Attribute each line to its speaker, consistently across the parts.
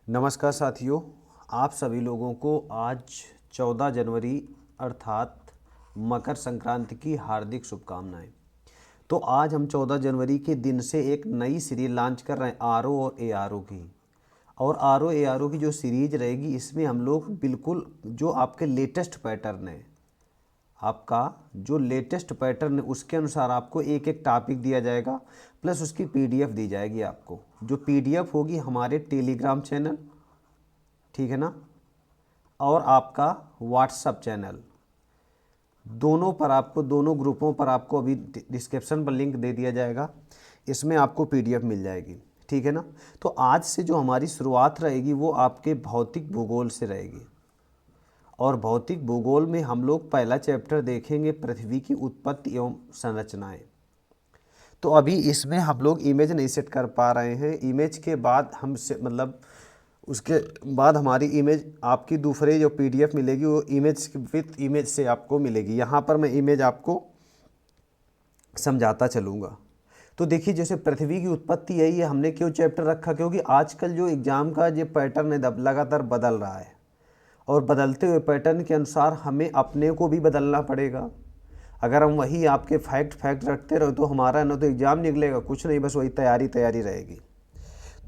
Speaker 1: नमस्कार साथियों, आप सभी लोगों को आज 14 जनवरी अर्थात मकर संक्रांति की हार्दिक शुभकामनाएं। तो आज हम 14 जनवरी के दिन से एक नई सीरीज लॉन्च कर रहे हैं आरओ और एआरओ की। और आरओ एआरओ की जो सीरीज रहेगी इसमें हम लोग बिल्कुल जो आपके लेटेस्ट पैटर्न है, आपका जो लेटेस्ट पैटर्न है उसके अनुसार आपको एक एक टॉपिक दिया जाएगा, प्लस उसकी पीडीएफ दी जाएगी आपको। जो पीडीएफ होगी हमारे टेलीग्राम चैनल, ठीक है ना, और आपका व्हाट्सअप चैनल, दोनों पर आपको, दोनों ग्रुपों पर आपको अभी डिस्क्रिप्शन पर लिंक दे दिया जाएगा, इसमें आपको पीडीएफ मिल जाएगी, ठीक है ना। तो आज से जो हमारी शुरुआत रहेगी वो आपके भौतिक भूगोल से रहेगी। और भौतिक भूगोल में हम लोग पहला चैप्टर देखेंगे पृथ्वी की उत्पत्ति एवं संरचनाएं। तो अभी इसमें हम लोग इमेज नहीं सेट कर पा रहे हैं, इमेज के बाद हम से मतलब उसके बाद हमारी इमेज आपकी दूसरे जो पीडीएफ मिलेगी वो इमेज विथ इमेज से आपको मिलेगी। यहाँ पर मैं इमेज आपको समझाता चलूँगा। तो देखिए, जैसे पृथ्वी की उत्पत्ति है, ये हमने क्यों चैप्टर रखा, क्योंकि आजकल जो एग्ज़ाम का जो पैटर्न है लगातार बदल रहा है, और बदलते हुए पैटर्न के अनुसार हमें अपने को भी बदलना पड़ेगा। अगर हम वही आपके फैक्ट रखते रहो तो हमारा ना तो एग्ज़ाम निकलेगा कुछ नहीं, बस वही तैयारी रहेगी।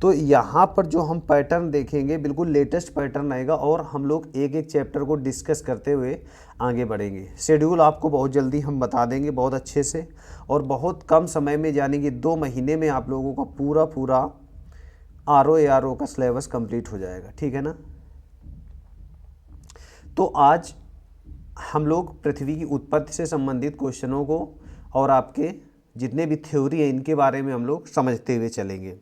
Speaker 1: तो यहाँ पर जो हम पैटर्न देखेंगे बिल्कुल लेटेस्ट पैटर्न आएगा, और हम लोग एक एक चैप्टर को डिस्कस करते हुए आगे बढ़ेंगे। शेड्यूल आपको बहुत जल्दी हम बता देंगे, बहुत अच्छे से, और बहुत कम समय में, यानी कि 2 महीने में आप लोगों का पूरा आरओ एआरओ का सिलेबस कंप्लीट हो जाएगा, ठीक है ना। तो आज हम लोग पृथ्वी की उत्पत्ति से संबंधित क्वेश्चनों को और आपके जितने भी थ्योरी है इनके बारे में हम लोग समझते हुए चलेंगे।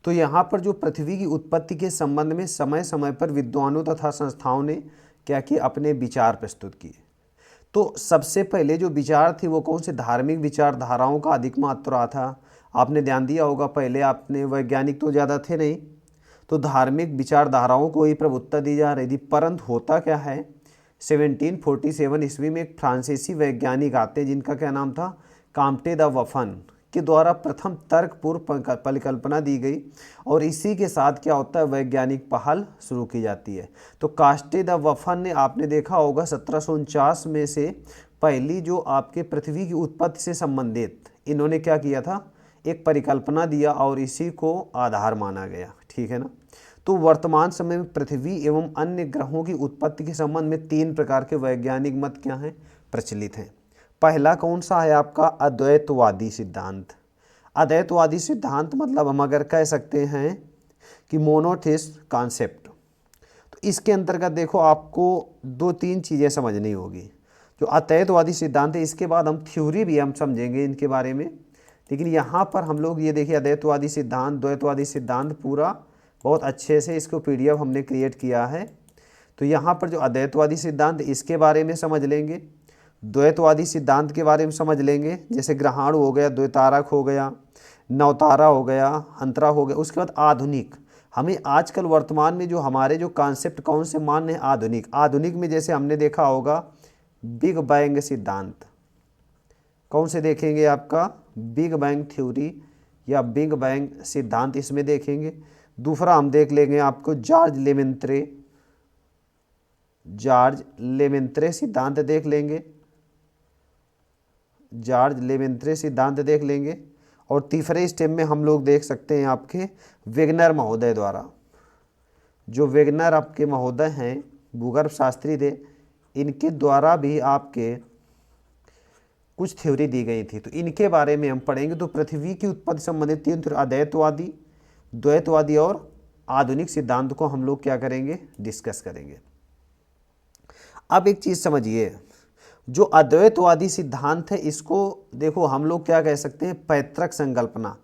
Speaker 1: तो यहाँ पर जो पृथ्वी की उत्पत्ति के संबंध में समय समय पर विद्वानों तथा संस्थाओं ने क्या किया, अपने विचार प्रस्तुत किए। तो सबसे पहले जो विचार थे वो कौन से, धार्मिक विचारधाराओं का अधिक मात्रा था। आपने ध्यान दिया होगा, पहले आपने वैज्ञानिक तो ज़्यादा थे नहीं, तो धार्मिक विचारधाराओं को ही प्रभुत्ता दी जा रही थी। परंतु होता क्या है, 1747 ईस्वी में एक फ्रांसीसी वैज्ञानिक आते हैं जिनका क्या नाम था, काम्टे द वफन, के द्वारा प्रथम तर्कपूर्ण परिकल्पना दी गई, और इसी के साथ क्या होता है, वैज्ञानिक पहल शुरू की जाती है। तो कास्टे द वफन ने, आपने देखा होगा 1749 में से पहली जो आपके पृथ्वी की उत्पत्ति से संबंधित इन्होंने क्या किया था, एक परिकल्पना दिया, और इसी को आधार माना गया, ठीक है ना। तो वर्तमान समय में पृथ्वी एवं अन्य ग्रहों की उत्पत्ति के संबंध में 3 प्रकार के वैज्ञानिक मत क्या हैं, प्रचलित हैं। पहला कौन सा है आपका, अद्वैतवादी सिद्धांत। अद्वैतवादी सिद्धांत मतलब हम अगर कह सकते हैं कि मोनोथिस्ट कॉन्सेप्ट। तो इसके अंतर्गत देखो आपको 2-3 चीज़ें समझनी होगी। जो अद्वैतवादी सिद्धांत है, इसके बाद हम थ्योरी भी हम समझेंगे इनके बारे में, लेकिन यहाँ पर हम लोग ये देखिए अद्वैतवादी सिद्धांत, द्वैतवादी सिद्धांत पूरा बहुत अच्छे से इसको पीडीएफ हमने क्रिएट किया है। तो यहाँ पर जो अद्वैतवादी सिद्धांत इसके बारे में समझ लेंगे, द्वैतवादी सिद्धांत के बारे में समझ लेंगे, जैसे ग्रहाणु हो गया, द्वैतारक हो गया, नवतारा हो गया, अंतरा हो गया। उसके बाद आधुनिक, हमें आजकल वर्तमान में जो हमारे जो कॉन्सेप्ट कौन से मान्य हैं, आधुनिक। आधुनिक में जैसे हमने देखा होगा बिग बैंग सिद्धांत, कौन से देखेंगे, आपका बिग बैंग थ्योरी या बिग बैंग सिद्धांत इसमें देखेंगे। दूसरा हम देख लेंगे आपको जॉर्ज लेमेंत्रे सिद्धांत देख लेंगे, जॉर्ज लेमेंत्रे सिद्धांत देख लेंगे। और तीसरे स्टेप में हम लोग देख सकते हैं आपके वेगनर महोदय द्वारा, जो वेगनर आपके महोदय हैं, भूगर्भ शास्त्री थे, इनके द्वारा भी आपके कुछ थ्योरी दी गई थी, तो इनके बारे में हम पढ़ेंगे। तो पृथ्वी की उत्पत्ति संबंधित 3 अद्वैतवादी, द्वैतवादी और आधुनिक सिद्धांत को हम लोग क्या करेंगे, डिस्कस करेंगे। अब एक चीज़ समझिए, जो अद्वैतवादी सिद्धांत है इसको देखो हम लोग क्या कह सकते हैं, पैतृक संकल्पना,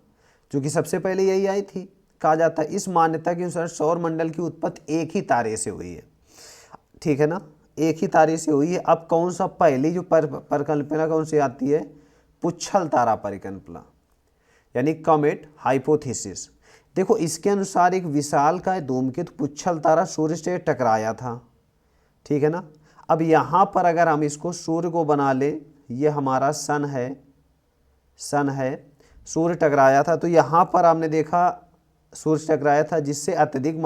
Speaker 1: जो कि सबसे पहले यही आई थी। कहा जाता है इस मान्यता के अनुसार सौर मंडल की उत्पत्ति एक ही तारे से हुई है, ठीक है ना, एक ही तारे से हुई है। अब कौन सा पहली जो परिकल्पना कौन सी आती है, पुच्छल तारा परिकल्पना, यानी कॉमेट हाइपोथेसिस। देखो इसके अनुसार एक विशालकाय धूमकेतु पुच्छल तारा सूर्य से टकराया था, ठीक है ना। अब यहाँ पर अगर हम इसको सूर्य को बना लें, ये हमारा सन है, सूर्य टकराया था। तो यहाँ पर हमने देखा सूर्य से टकराया था, जिससे अत्यधिक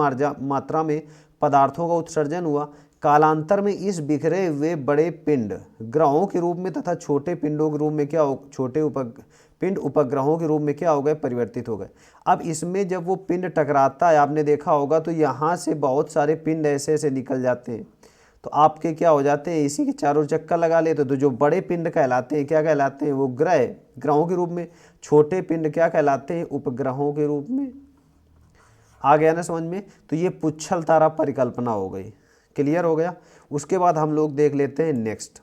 Speaker 1: मात्रा में पदार्थों का उत्सर्जन हुआ। कालांतर में इस बिखरे हुए बड़े पिंड ग्रहों के रूप में तथा छोटे पिंडों के रूप में क्या हो, छोटे पिंड उपग्रहों के रूप में क्या हो गए, परिवर्तित हो गए। अब इसमें जब वो पिंड टकराता है, आपने देखा होगा, तो यहाँ से बहुत सारे पिंड ऐसे ऐसे निकल जाते हैं, तो आपके क्या हो जाते हैं, इसी के चारों चक्कर लगा लेते। तो जो बड़े पिंड कहलाते हैं, क्या कहलाते हैं, वो ग्रहों के रूप में। छोटे पिंड क्या कहलाते हैं, उपग्रहों के रूप में। आ गया ना समझ में। तो ये पुच्छल तारा परिकल्पना हो गई, क्लियर हो गया। उसके बाद हम लोग देख लेते हैं नेक्स्ट।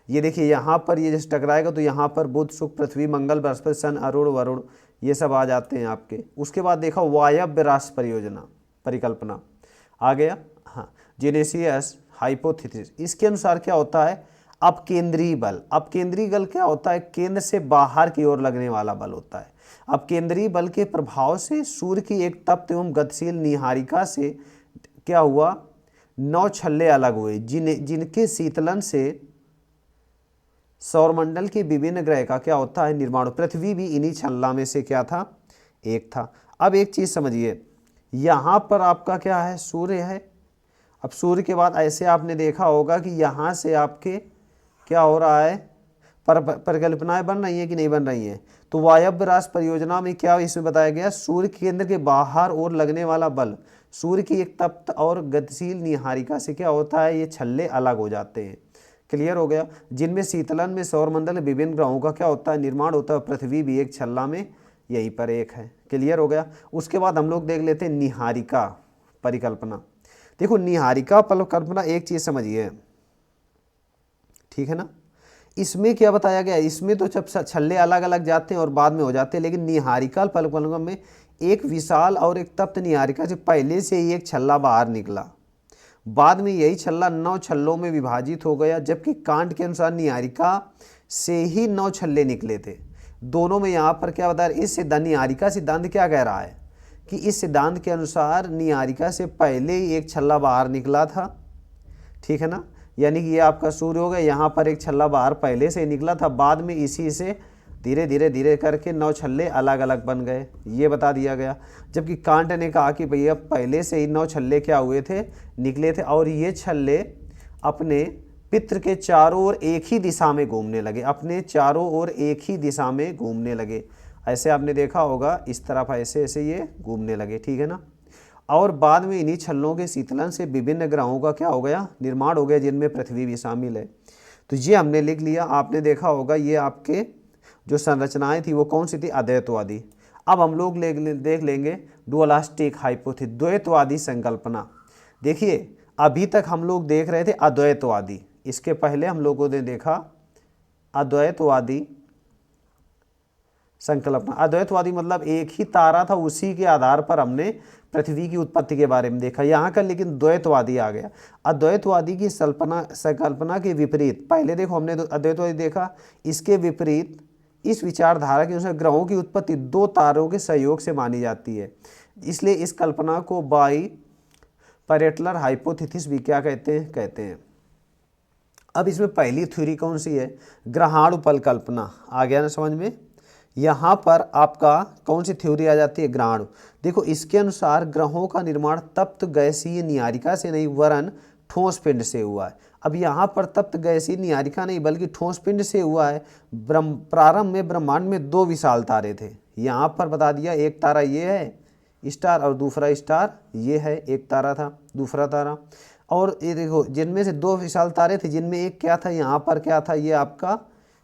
Speaker 1: ये देखिए यहाँ पर ये जैसे टकराएगा तो यहाँ पर बुध, शुक्र, पृथ्वी, मंगल, बृहस्पति, सन, अरुण, वरुण, ये सब आ जाते हैं आपके। उसके बाद देखा वायव्य राष्ट्र परियोजना परिकल्पना आ गया। हाँ, जेनेसियस हाइपोथेसिस, इसके अनुसार क्या होता है, अपकेंद्रीय बल। अपकेंद्रीय बल क्या होता है, केंद्र से बाहर की ओर लगने वाला बल होता है। अपकेंद्रीय बल के प्रभाव से सूर्य की एक तप्त एवं गतिशील निहारिका से क्या हुआ, 9 छल्ले अलग हुए, जिनके शीतलन से सौरमंडल के विभिन्न ग्रह का क्या होता है, निर्माण। पृथ्वी भी इन्हीं छल्ला में से क्या था, एक था। अब एक चीज समझिए, यहाँ पर आपका क्या है, सूर्य है। अब सूर्य के बाद ऐसे आपने देखा होगा कि यहाँ से आपके क्या हो रहा है, परिकल्पनाएं बन रही हैं कि नहीं बन रही हैं। तो वायव्य राष्ट्र परियोजना में क्या इसमें बताया गया, सूर्य केंद्र के बाहर और लगने वाला बल सूर्य की एक तप्त और गतिशील निहारिका से क्या होता है, ये छल्ले अलग हो जाते हैं। क्लियर हो गया। जिनमें शीतलन में सौरमंडल विभिन्न ग्रहों का क्या होता है, निर्माण होता है। पृथ्वी भी एक छल्ला में यहीं पर एक है। क्लियर हो गया। उसके बाद हम लोग देख लेते हैं निहारिका परिकल्पना। देखो निहारिका परिकल्पना एक चीज समझिए, ठीक है ना। इसमें क्या बताया गया, इसमें तो जब छल्ले अलग अलग जाते हैं और बाद में हो जाते हैं, लेकिन निहारिका परिकल्पना में एक विशाल और एक तप्त निहारिका से पहले से ही एक छल्ला बाहर निकला, बाद में यही छल्ला 9 छल्लों में विभाजित हो गया, जबकि कांट के अनुसार निहारिका से ही 9 छल्ले निकले थे। दोनों में यहाँ पर क्या बता रहा है, इस निहारिका सिद्धांत क्या कह रहा है कि इस सिद्धांत के अनुसार निहारिका से पहले ही एक छल्ला बाहर निकला था, ठीक है ना। यानी कि ये आपका सूर्य हो गया, यहाँ पर एक छल्ला बाहर पहले से निकला था, बाद में इसी से धीरे धीरे धीरे करके 9 छल्ले अलग अलग बन गए, ये बता दिया गया। जबकि कांट ने कहा कि भैया पहले से ही 9 छल्ले क्या हुए थे, निकले थे, और ये छल्ले अपने पित्र के चारों ओर एक ही दिशा में घूमने लगे, अपने चारों ओर एक ही दिशा में घूमने लगे। ऐसे आपने देखा होगा, इस तरफ ऐसे ऐसे ये घूमने लगे, ठीक है ना। और बाद में इन्हीं छल्लों के शीतलन से विभिन्न ग्रहों का क्या हो गया, निर्माण हो गया, जिनमें पृथ्वी भी शामिल है। तो ये हमने लिख लिया। आपने देखा होगा ये आपके जो संरचनाएं थी वो कौन सी थी, अद्वैतवादी। अब हम लोग देख लेंगे डुअलिस्टिक हाइपोथेसिस, द्वैतवादी संकल्पना। देखिए अभी तक हम लोग देख रहे थे अद्वैतवादी, इसके पहले हम लोगों ने देखा अद्वैतवादी संकल्पना। अद्वैतवादी मतलब एक ही तारा था, उसी के आधार पर हमने पृथ्वी की उत्पत्ति के बारे में देखा। यहाँ का लेकिन द्वैतवादी आ गया। अद्वैतवादी की संकल्पना के विपरीत, पहले देखो हमने अद्वैतवादी देखा, इसके विपरीत इस विचारधारा के अनुसार ग्रहों की उत्पत्ति 2 तारों के सहयोग से मानी जाती है। इसलिए इस कल्पना को बाई पैरेटलर हाइपोथेसिस भी क्या कहते हैं। अब इसमें पहली थ्योरी कौन सी है, ग्रहाणु परिकल्पना। आ गया ना समझ में। यहाँ पर आपका कौन सी थ्योरी आ जाती है, ग्रहाणु। देखो इसके अनुसार ग्रहों का निर्माण तप्त गैसीय निहारिका से नहीं वरन ठोस पिंड से हुआ है। अब यहाँ पर तप्त गैसीय निहारिका नहीं बल्कि ठोस पिंड से हुआ है। प्रारंभ में ब्रह्मांड में 2 विशाल तारे थे, यहाँ पर बता दिया, एक तारा ये है स्टार और दूसरा स्टार ये है, एक तारा था दूसरा तारा। और ये देखो जिनमें से 2 विशाल तारे थे, जिनमें एक क्या था, यहाँ पर क्या था, ये आपका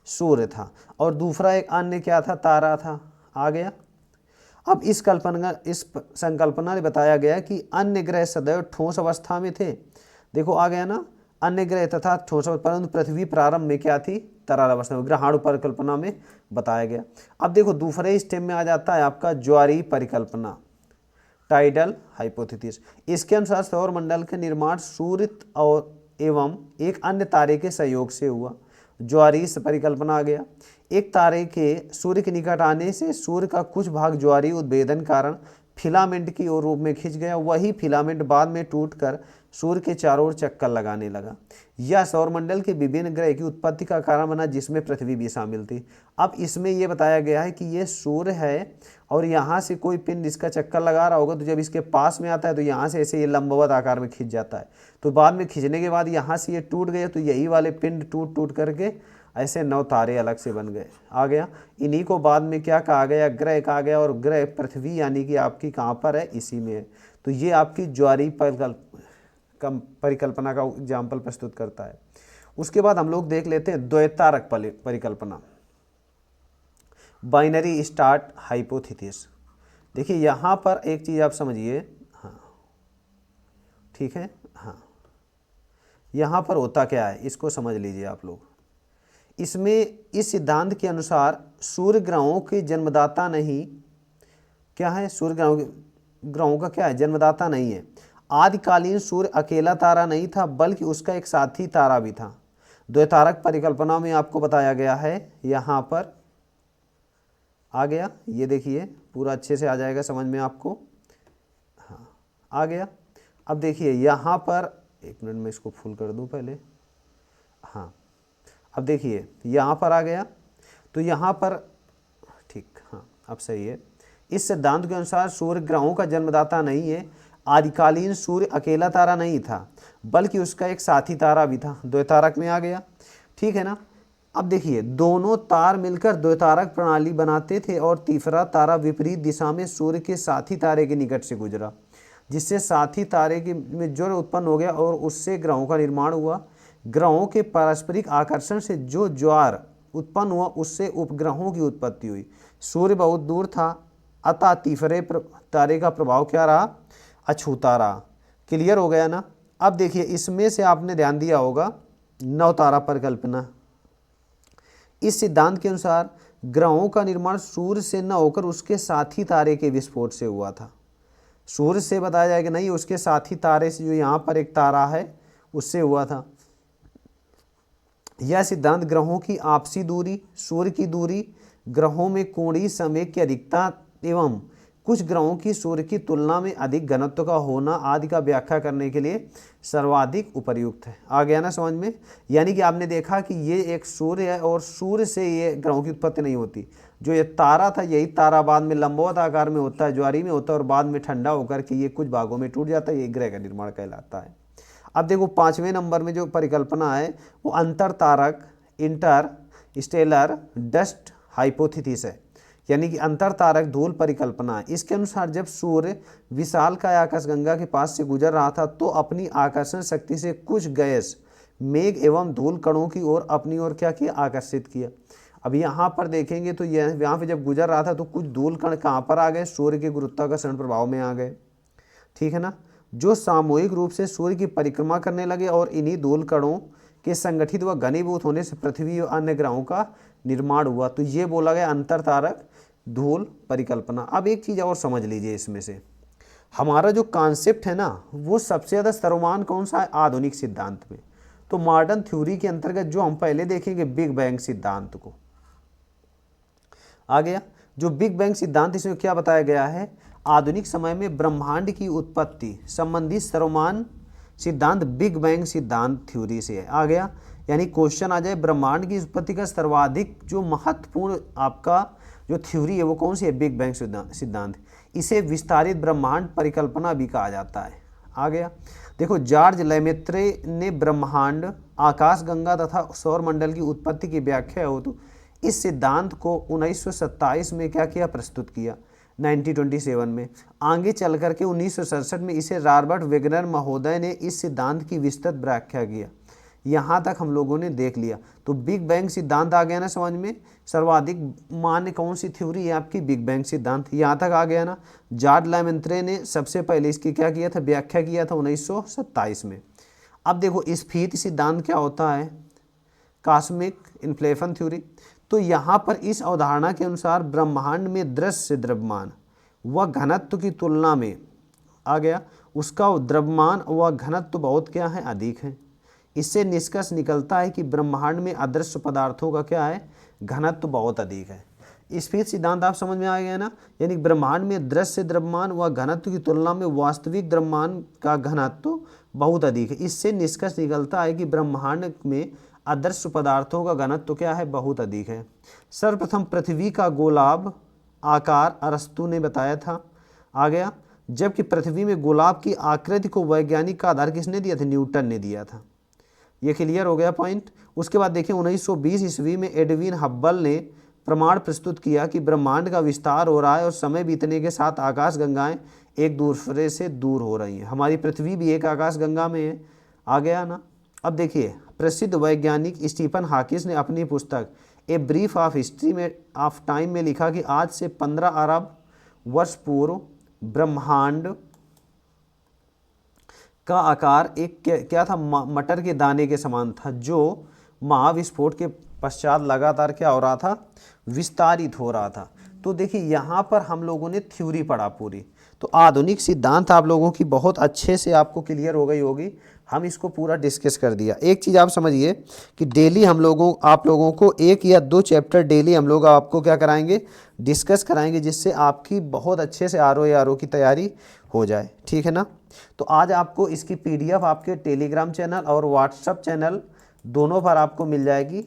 Speaker 1: सूर्य था, और दूसरा एक अन्य क्या था, तारा था। आ गया। अब इस संकल्पना ने बताया गया कि अन्य ग्रह सदैव ठोस अवस्था में थे। देखो आ गया ना, अन्य ग्रह तथा ठोस, परंतु पृथ्वी प्रारंभ में क्या थी, तरल अवस्था में। ग्रहाणु परिकल्पना में बताया गया। अब देखो दूसरे स्टेप में आ जाता है आपका ज्वारीय परिकल्पना, टाइडल हाइपोथेसिस। इसके अनुसार सौरमंडल के निर्माण सूर्य और एवं एक अन्य तारे के सहयोग से हुआ। ज्वारीय परिकल्पना आ गया। एक तारे के सूर्य के निकट आने से सूर्य का कुछ भाग ज्वारीय उद्भेदन कारण फिलामेंट की ओर रूप में खिंच गया। वही फिलामेंट बाद में टूटकर सूर्य के चारों ओर चक्कर लगाने लगा। यह सौरमंडल के विभिन्न ग्रह की उत्पत्ति का कारण बना, जिसमें पृथ्वी भी शामिल थी। अब इसमें यह बताया गया है कि ये सूर्य है और यहाँ से कोई पिंड इसका चक्कर लगा रहा होगा, तो जब इसके पास में आता है तो यहाँ से ऐसे ये लंबवत आकार में खिंच जाता है। तो बाद में खिंचने के बाद यहाँ से ये टूट गए, तो यही वाले पिंड टूट टूट करके ऐसे 9 तारे अलग से बन गए। आ गया। इन्हीं को बाद में क्या कहा गया, ग्रह कहा गया। और ग्रह पृथ्वी यानी कि आपकी कहाँ पर है, इसी में है। तो ये आपकी ज्वारीय परिकल्पना का एग्जाम्पल प्रस्तुत करता है। उसके बाद हम लोग देख लेते हैं द्वैतारक परिकल्पना, बाइनरी स्टार्ट हाइपोथेसिस। देखिए यहाँ पर एक चीज़ आप समझिए, हाँ ठीक है, हाँ यहाँ पर होता क्या है इसको समझ लीजिए आप लोग। इसमें इस सिद्धांत के अनुसार सूर्य ग्रहों के जन्मदाता नहीं, क्या है, सूर्य ग्रहों का क्या है, जन्मदाता नहीं है। आदिकालीन सूर्य अकेला तारा नहीं था, बल्कि उसका एक साथी तारा भी था। द्वैतारक परिकल्पना में आपको बताया गया है, यहाँ पर आ गया। ये देखिए पूरा अच्छे से आ जाएगा समझ में आपको, हाँ आ गया। अब देखिए यहाँ पर, एक मिनट में इसको फुल कर दूँ पहले, हाँ अब देखिए यहाँ पर आ गया। तो यहाँ पर ठीक, हाँ अब सही है। इस सिद्धांत के अनुसार सूर्य ग्रहों का जन्मदाता नहीं है। आदिकालीन सूर्य अकेला तारा नहीं था, बल्कि उसका एक साथी तारा भी था। द्वैतारक में आ गया, ठीक है ना। अब देखिए दोनों तार मिलकर द्वैतारक प्रणाली बनाते थे और तीसरा तारा विपरीत दिशा में सूर्य के साथी तारे के निकट से गुजरा, जिससे साथी तारे के में ज्वर उत्पन्न हो गया और उससे ग्रहों का निर्माण हुआ। ग्रहों के पारस्परिक आकर्षण से जो ज्वार उत्पन्न हुआ, उससे उपग्रहों की उत्पत्ति हुई। सूर्य बहुत दूर था, अतः तीसरे तारे का प्रभाव क्या रहा, अछूता रहा। क्लियर हो गया ना। अब देखिए इसमें से आपने ध्यान दिया होगा 9 तारा परिकल्पना। इस सिद्धांत के अनुसार ग्रहों का निर्माण सूर्य से न होकर उसके साथी तारे के विस्फोट से हुआ था। सूर्य से बताया जाए कि नहीं, उसके साथी तारे से, जो यहाँ पर एक तारा है, उससे हुआ था। यह सिद्धांत ग्रहों की आपसी दूरी, सूर्य की दूरी, ग्रहों में कोणीय संवेग की अधिकता एवं कुछ ग्रहों की सूर्य की तुलना में अधिक घनत्व का होना आदि का व्याख्या करने के लिए सर्वाधिक उपयुक्त है। आ गया ना समझ में। यानी कि आपने देखा कि ये एक सूर्य है और सूर्य से ये ग्रहों की उत्पत्ति नहीं होती। जो ये तारा था, यही तारा बाद में लंबवत आकार में होता है, ज्वारीय में होता है, और बाद में ठंडा होकर के ये कुछ भागों में टूट जाता है। ये ग्रह का निर्माण कहलाता है। अब देखो 5वें नंबर में जो परिकल्पना है वो अंतर तारक इंटर स्टेलर डस्ट हाइपोथेसिस है, यानी कि अंतर तारक धूल परिकल्पना है। इसके अनुसार जब सूर्य विशालकाय आकाशगंगा के पास से गुजर रहा था, तो अपनी आकर्षण शक्ति से कुछ गैस, मेघ एवं धूल कणों की ओर अपनी ओर क्या किया, आकर्षित किया। अब यहाँ पर देखेंगे तो यहाँ पे जब गुजर रहा था तो कुछ धूल कण कहाँ पर आ गए, सूर्य के गुरुत्वाकर्षण प्रभाव में आ गए, ठीक है ना, जो सामूहिक रूप से सूर्य की परिक्रमा करने लगे। और इन्हीं धूल कणों के संगठित व घनीभूत होने से पृथ्वी और अन्य ग्रहों का निर्माण हुआ। तो ये बोला गया अंतर तारक धूल परिकल्पना। अब एक चीज़ और समझ लीजिए, इसमें से हमारा जो कॉन्सेप्ट है ना, वो सबसे ज़्यादा सर्वमान्य कौन सा है, आधुनिक सिद्धांत में। तो मॉडर्न थ्योरी के अंतर्गत जो हम पहले देखेंगे बिग बैंग सिद्धांत को। आ गया जो बिग बैंग सिद्धांत, इसमें क्या बताया गया है, आधुनिक समय में ब्रह्मांड की उत्पत्ति संबंधी सर्वमान्य सिद्धांत बिग बैंग सिद्धांत थ्योरी से है। आ गया, यानी क्वेश्चन आ जाए ब्रह्मांड की उत्पत्ति का सर्वाधिक जो महत्वपूर्ण आपका जो थ्योरी है वो कौन सी है, बिग बैंग सिद्धांत। इसे विस्तारित ब्रह्मांड परिकल्पना भी कहा जाता है। आ गया, देखो जॉर्ज लेमेत्रे ने ब्रह्मांड, आकाशगंगा तथा सौरमंडल की उत्पत्ति की व्याख्या हो तो इस सिद्धांत को 1927 में क्या किया, प्रस्तुत किया 1927 में। आगे चल करके 1967 में इसे रॉबर्ट वेगनर महोदय ने इस सिद्धांत की विस्तृत व्याख्या किया। यहाँ तक हम लोगों ने देख लिया। तो बिग बैंग सिद्धांत आ गया ना समझ में। सर्वाधिक मान्य कौन सी थ्योरी है आपकी, बिग बैंग सिद्धांत। यहाँ तक आ गया ना। जॉर्ज लेमेत्रे ने सबसे पहले इसकी क्या किया था, व्याख्या किया था 1927 में। अब देखो स्फीति सिद्धांत क्या होता है, कॉस्मिक इन्फ्लेशन थ्योरी। तो यहाँ पर इस अवधारणा के अनुसार ब्रह्मांड में दृश्य द्रव्यमान व घनत्व की तुलना में, आ गया, उसका द्रव्यमान व घनत्व बहुत क्या है, अधिक है। इससे निष्कर्ष निकलता है कि ब्रह्मांड में अदृश्य पदार्थों का क्या है, घनत्व बहुत अधिक है। स्फीति सिद्धांत आप समझ में आ गया ना, यानी ब्रह्मांड में दृश्य द्रव्यमान व घनत्व की तुलना में वास्तविक द्रव्यमान का घनत्व बहुत अधिक है। इससे निष्कर्ष निकलता है कि ब्रह्मांड में आदर्श पदार्थों का घनत्व तो क्या है, बहुत अधिक है। सर्वप्रथम पृथ्वी का गोलाभ आकार अरस्तु ने बताया था, आ गया। जबकि पृथ्वी में गोलाभ की आकृति को वैज्ञानिक का आधार किसने दिया था, न्यूटन ने दिया था। ये क्लियर हो गया पॉइंट। उसके बाद देखिए 1920 ईस्वी में एडविन हब्बल ने प्रमाण प्रस्तुत किया कि ब्रह्मांड का विस्तार हो रहा है और समय बीतने के साथ आकाश गंगाएं एक दूसरे से दूर हो रही हैं। हमारी पृथ्वी भी एक आकाश गंगा में है, आ गया ना। अब देखिए प्रसिद्ध वैज्ञानिक स्टीफन हॉकिंस ने अपनी पुस्तक ए ब्रीफ ऑफ हिस्ट्री में ऑफ टाइम में लिखा कि आज से 15 अरब वर्ष पूर्व ब्रह्मांड का आकार एक क्या था, मटर के दाने के समान था, जो महाविस्फोट के पश्चात लगातार क्या हो रहा था, विस्तारित हो रहा था। तो देखिए यहाँ पर हम लोगों ने थ्योरी पढ़ा पूरी, तो आधुनिक सिद्धांत आप लोगों की बहुत अच्छे से आपको क्लियर हो गई होगी। हम इसको पूरा डिस्कस कर दिया। एक चीज़ आप समझिए कि डेली हम लोगों आप लोगों को 1 या 2 चैप्टर डेली हम लोग आपको क्या कराएंगे, डिस्कस कराएंगे, जिससे आपकी बहुत अच्छे से आरओ की तैयारी हो जाए, ठीक है ना। तो आज आपको इसकी PDF आपके टेलीग्राम चैनल और व्हाट्सएप चैनल दोनों पर आपको मिल जाएगी,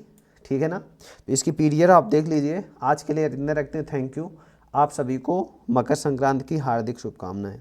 Speaker 1: ठीक है ना। तो इसकी PDF आप देख लीजिए। आज के लिए इतने रखते हैं, थैंक यू। आप सभी को मकर संक्रांति की हार्दिक शुभकामनाएं।